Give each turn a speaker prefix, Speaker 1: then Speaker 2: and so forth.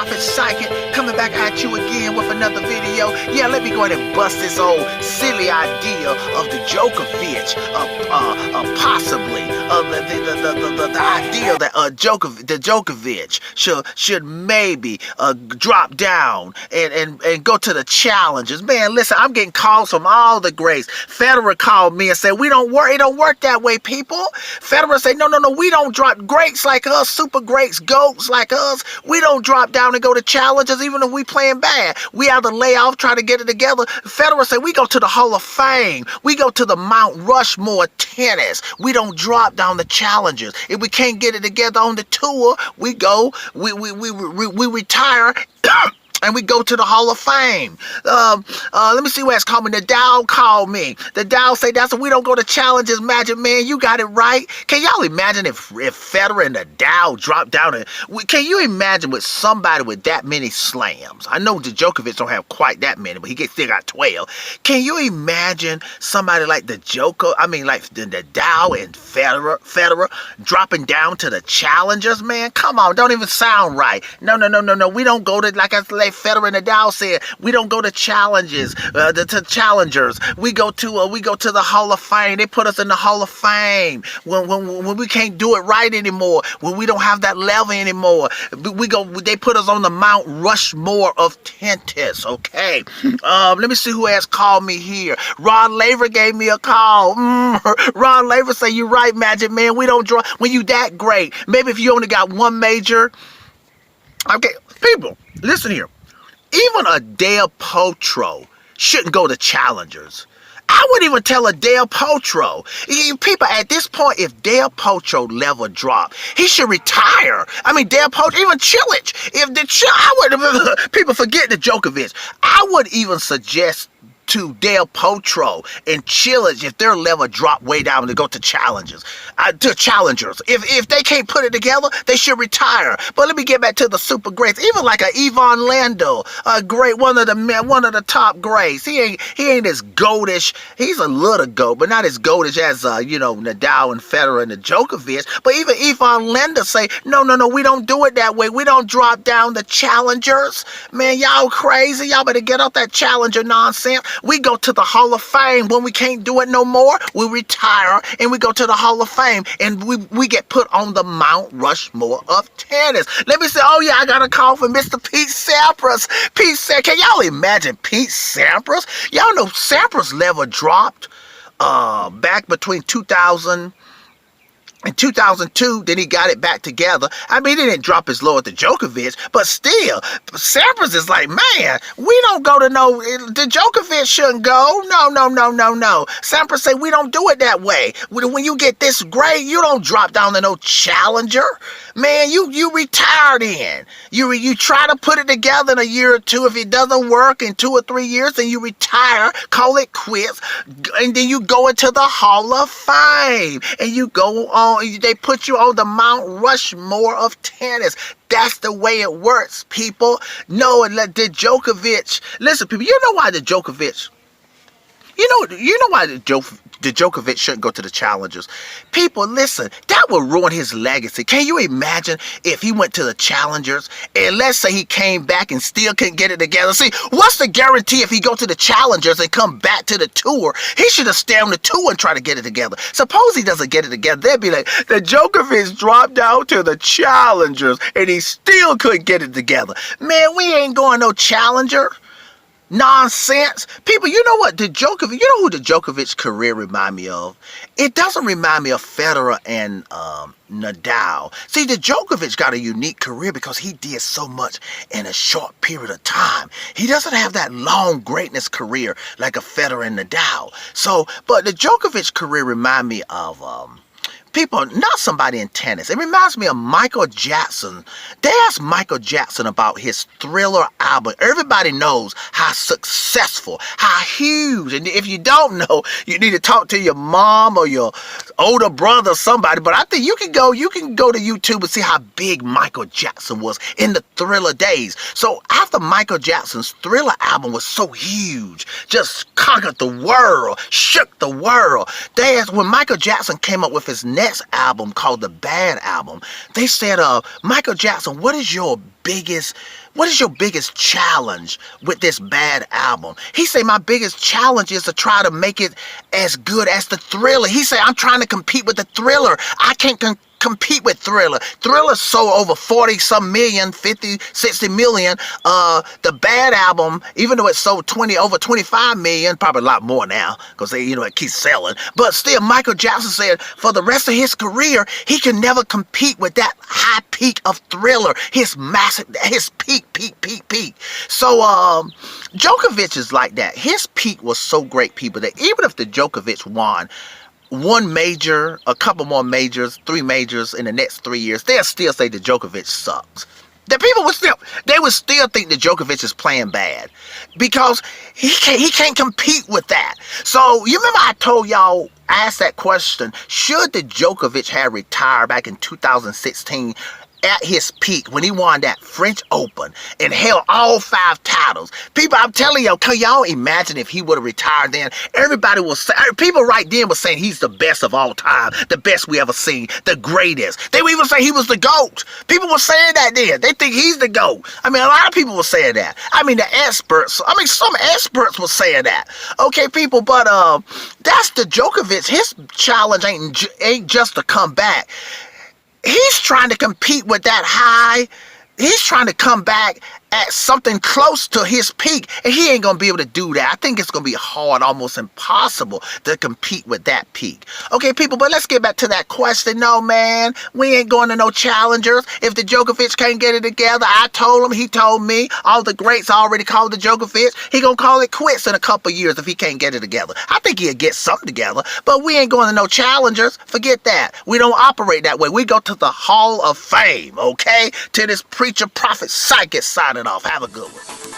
Speaker 1: Prophet Psychic coming back at you again with another video. Yeah, let me go ahead and bust this old silly idea of the Djokovic, possibly the idea that Djokovic should maybe drop down and go to the challenges. Man, listen, I'm getting calls from all the greats. Federer called me and said, it don't work that way, people. Federer said, no, we don't drop greats like us, super greats, goats like us. We don't drop down and go to challenges even if we playing bad. We have to lay off, try to get it together. Federer said, we go to the Hall of Fame. We go to the Mount Rushmore tennis. We don't drop down the challenges. If we can't get it together on the tour, we retire. And we go to the Hall of Fame. Let me see who has called me. The Dow called me. The Dow say we don't go to challenges, Magic Man. You got it right. Can y'all imagine if Federer and the Dow dropped down? Can you imagine with somebody with that many slams? I know the Djokovic don't have quite that many, but he still got 12. Can you imagine somebody like the Dow and Federer dropping down to the challengers, man? Come on, don't even sound right. No. We don't go to, like I said, Federer and Nadal said, we don't go to challenges, to challengers. We go to the Hall of Fame. They put us in the Hall of Fame when we can't do it right anymore. When we don't have that level anymore, they put us on the Mount Rushmore of tennis. Okay. Let me see who has called me here. Rod Laver gave me a call. Rod Laver say, you're right, Magic Man. We don't draw when you that great. Maybe if you only got one major. Okay, people, listen here. Even a Del Potro shouldn't go to challengers. I wouldn't even tell a Del Potro. People, at this point, if Del Potro level drop, he should retire. I mean, Del Potro, even Chilich. People forget the Djokovic. I would even suggest to Del Potro and Chilich, if their level drop way down, to go to challengers. If they can't put it together, they should retire. But let me get back to the super greats. Even like a Ivan Lendl, a great one of the top greats. He ain't as goatish. He's a little goat, but not as goatish as Nadal and Federer and the Djokovic. But even Ivan Lendl say, no, we don't do it that way. We don't drop down the challengers. Man, y'all crazy. Y'all better get off that challenger nonsense. We go to the Hall of Fame. When we can't do it no more, we retire and we go to the Hall of Fame and we get put on the Mount Rushmore of tennis. Let me say, oh yeah, I got a call from Mr. Pete Sampras. Can y'all imagine Pete Sampras? Y'all know Sampras level dropped back between 2000 and 2002, then he got it back together. I mean, he didn't drop as low as the Djokovic, but still, Sampras is like, man, we don't go to the Djokovic shouldn't go. No. Sampras say, we don't do it that way. When you get this grade, you don't drop down to no challenger. Man, you retired in. You try to put it together in a year or two. If it doesn't work in 2 or 3 years, then you retire, call it quits, and then you go into the Hall of Fame, and you go on. They put you on the Mount Rushmore of tennis. That's the way it works, people. No, and let the Djokovic. Listen, people. You know why the Djokovic? You know why the Djokovic shouldn't go to the challengers? People, listen, that would ruin his legacy. Can you imagine if he went to the challengers and let's say he came back and still couldn't get it together? See, what's the guarantee if he go to the challengers and come back to the tour? He should have stayed on the tour and try to get it together. Suppose he doesn't get it together. They'd be like, the Djokovic dropped down to the challengers and he still couldn't get it together. Man, we ain't going no challenger. Nonsense. People, you know what? You know who the Djokovic career remind me of? It doesn't remind me of Federer and Nadal. See, the Djokovic got a unique career because he did so much in a short period of time. He doesn't have that long greatness career like a Federer and Nadal. So, but the Djokovic career remind me of people, not somebody in tennis. It reminds me of Michael Jackson. They asked Michael Jackson about his Thriller album. Everybody knows how successful, how huge. And if you don't know, you need to talk to your mom or your older brother or somebody. But I think you can go to YouTube and see how big Michael Jackson was in the Thriller days. So after Michael Jackson's Thriller album was so huge, just conquered the world, shook the world. They asked, when Michael Jackson came up with his next album called The Bad Album, they said, Michael Jackson, what is your biggest what is your biggest challenge with this bad album? He say, my biggest challenge is to try to make it as good as the Thriller. He say, I'm trying to compete with the Thriller. I can't compete with Thriller. Thriller sold over 40 some million, 50, 60 million. The bad album, even though it sold over 25 million, probably a lot more now, because it keeps selling. But still, Michael Jackson said for the rest of his career, he can never compete with that high peak of Thriller. His peak. So Djokovic is like that. His peak was so great, people, that even if the Djokovic won one major, a couple more majors, 3 majors in the next 3 years, they'll still say that Djokovic sucks. The people would still think that Djokovic is playing bad because he can't compete with that. So you remember I told y'all, asked that question, should the Djokovic have retired back in 2016 at his peak when he won that French Open and held all 5 titles? People, I'm telling y'all, can y'all imagine if he would have retired then? Everybody will say, people right then were saying he's the best of all time, the best we ever seen, the greatest. They would even say he was the GOAT. People were saying that then. They think he's the GOAT. I mean, a lot of people were saying that. I mean, some experts were saying that. Okay, people, but that's the Djokovic. His challenge ain't just to come back. He's trying to compete with that high. He's trying to come back at something close to his peak, and he ain't gonna be able to do that. I think it's gonna be hard, almost impossible to compete with that peak. Okay, people, but let's get back to that question. No, man, we ain't going to no challengers. If the Djokovic can't get it together, I told him, he told me, all the greats already called the Djokovic. He gonna call it quits in a couple years if he can't get it together. I think he'll get something together, but we ain't going to no challengers. Forget that. We don't operate that way. We go to the Hall of Fame, okay? To this preacher, prophet, psychic signing off. Have a good one.